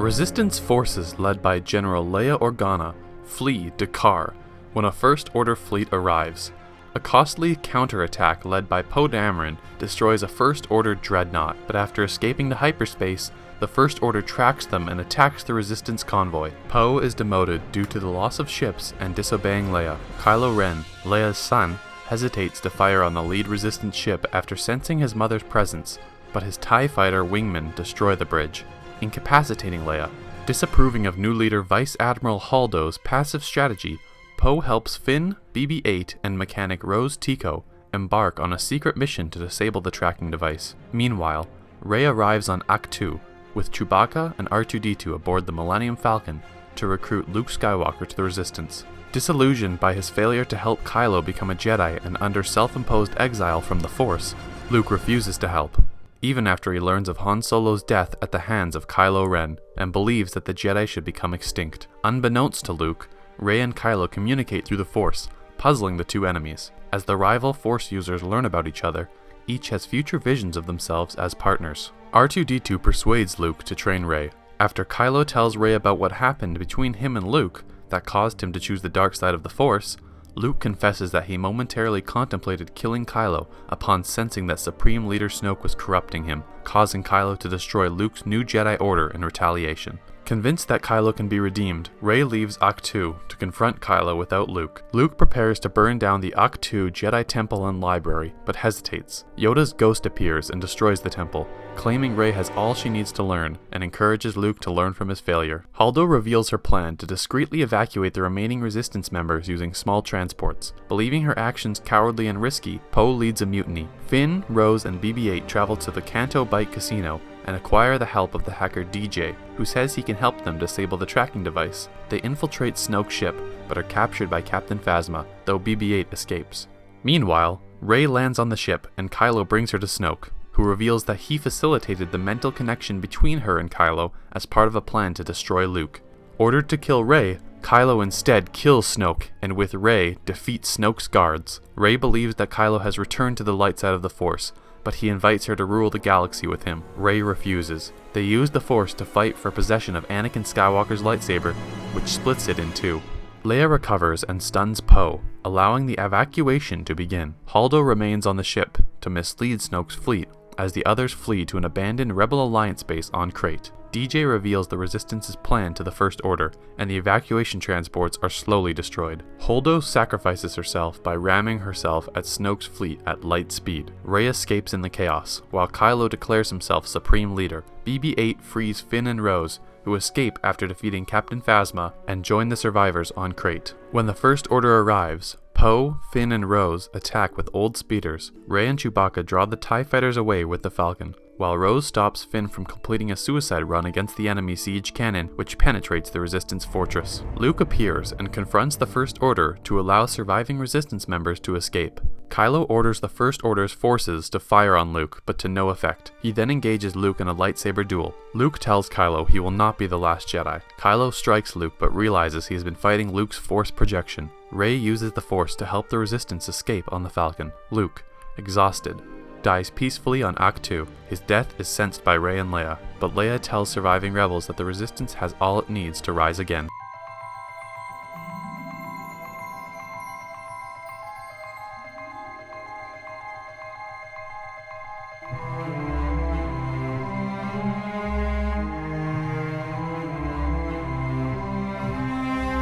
Resistance forces led by General Leia Organa flee Dakar when a First Order fleet arrives. A costly counterattack led by Poe Dameron destroys a First Order dreadnought, but after escaping to hyperspace, the First Order tracks them and attacks the Resistance convoy. Poe is demoted due to the loss of ships and disobeying Leia. Kylo Ren, Leia's son, hesitates to fire on the lead Resistance ship after sensing his mother's presence, but his TIE fighter wingmen destroy the bridge, incapacitating Leia. Disapproving of new leader Vice Admiral Holdo's passive strategy, Poe helps Finn, BB-8, and mechanic Rose Tico embark on a secret mission to disable the tracking device. Meanwhile, Rey arrives on Ahch-To, with Chewbacca and R2-D2 aboard the Millennium Falcon to recruit Luke Skywalker to the Resistance. Disillusioned by his failure to help Kylo become a Jedi and under self-imposed exile from the Force, Luke refuses to help, even after he learns of Han Solo's death at the hands of Kylo Ren and believes that the Jedi should become extinct. Unbeknownst to Luke, Rey and Kylo communicate through the Force, puzzling the two enemies. As the rival Force users learn about each other, each has future visions of themselves as partners. R2-D2 persuades Luke to train Rey. After Kylo tells Rey about what happened between him and Luke that caused him to choose the dark side of the Force, Luke confesses that he momentarily contemplated killing Kylo upon sensing that Supreme Leader Snoke was corrupting him, causing Kylo to destroy Luke's new Jedi Order in retaliation. Convinced that Kylo can be redeemed, Rey leaves Ahch-To to confront Kylo without Luke. Luke prepares to burn down the Ahch-To Jedi Temple and Library, but hesitates. Yoda's ghost appears and destroys the temple, claiming Rey has all she needs to learn, and encourages Luke to learn from his failure. Holdo reveals her plan to discreetly evacuate the remaining Resistance members using small transports. Believing her actions cowardly and risky, Poe leads a mutiny. Finn, Rose, and BB-8 travel to the Canto Bight Casino and acquire the help of the hacker DJ, who says he can help them disable the tracking device. They infiltrate Snoke's ship, but are captured by Captain Phasma, though BB-8 escapes. Meanwhile, Rey lands on the ship and Kylo brings her to Snoke, who reveals that he facilitated the mental connection between her and Kylo as part of a plan to destroy Luke. Ordered to kill Rey, Kylo instead kills Snoke, and with Rey, defeats Snoke's guards. Rey believes that Kylo has returned to the light side of the Force, but he invites her to rule the galaxy with him. Rey refuses. They use the Force to fight for possession of Anakin Skywalker's lightsaber, which splits it in two. Leia recovers and stuns Poe, allowing the evacuation to begin. Holdo remains on the ship to mislead Snoke's fleet, as the others flee to an abandoned Rebel Alliance base on Crait. DJ reveals the Resistance's plan to the First Order, and the evacuation transports are slowly destroyed. Holdo sacrifices herself by ramming herself at Snoke's fleet at light speed. Rey escapes in the chaos, while Kylo declares himself Supreme Leader. BB-8 frees Finn and Rose, who escape after defeating Captain Phasma and join the survivors on Crait. When the First Order arrives, Poe, Finn, and Rose attack with old speeders. Rey and Chewbacca draw the TIE fighters away with the Falcon, while Rose stops Finn from completing a suicide run against the enemy siege cannon, which penetrates the Resistance fortress. Luke appears and confronts the First Order to allow surviving Resistance members to escape. Kylo orders the First Order's forces to fire on Luke, but to no effect. He then engages Luke in a lightsaber duel. Luke tells Kylo he will not be the Last Jedi. Kylo strikes Luke but realizes he has been fighting Luke's Force projection. Rey uses the Force to help the Resistance escape on the Falcon. Luke, exhausted, dies peacefully on Ahch-To. His death is sensed by Rey and Leia, but Leia tells surviving rebels that the Resistance has all it needs to rise again.